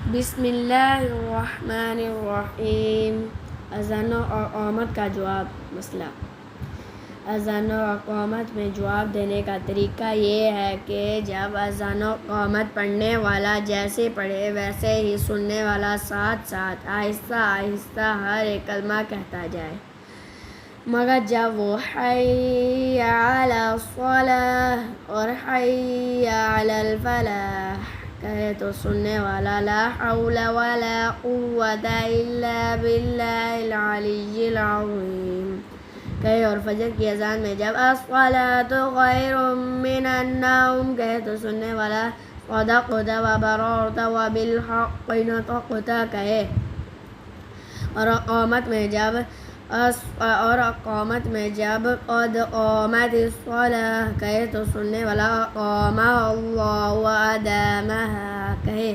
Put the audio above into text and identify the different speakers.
Speaker 1: बिस्मिल्लाहिर्रहमानिर्रहीम। अज़ान और क़ामत का जवाब। मसला, अज़ान और क़ामत में जवाब देने का तरीका ये है कि जब अज़ान और क़ामत पढ़ने वाला जैसे पढ़े वैसे ही सुनने वाला साथ साथ आहिस्ता आहिस्ता हर एक कलमा कहता जाए, मगर जब वो हय्या अला सलाह और हय्या अलल फलाह कहे तो सुनने वाला ला हौला वला कुव्वता इल्ला बिल्लाहिल अलिय्यिल अज़ीम कहे, और फजर की अजान में जब अस्सलातु खैरुम मिनन नौम कहे तो सुनने वाला सदक़ता व बर्रता व बिल हक़्क़ि नतक़ता कहे, और क़ामत में जब क़द क़ामतिस सलाह कहे तो सुनने वाला क़ामा अल्लाहु व अदामहा कहे।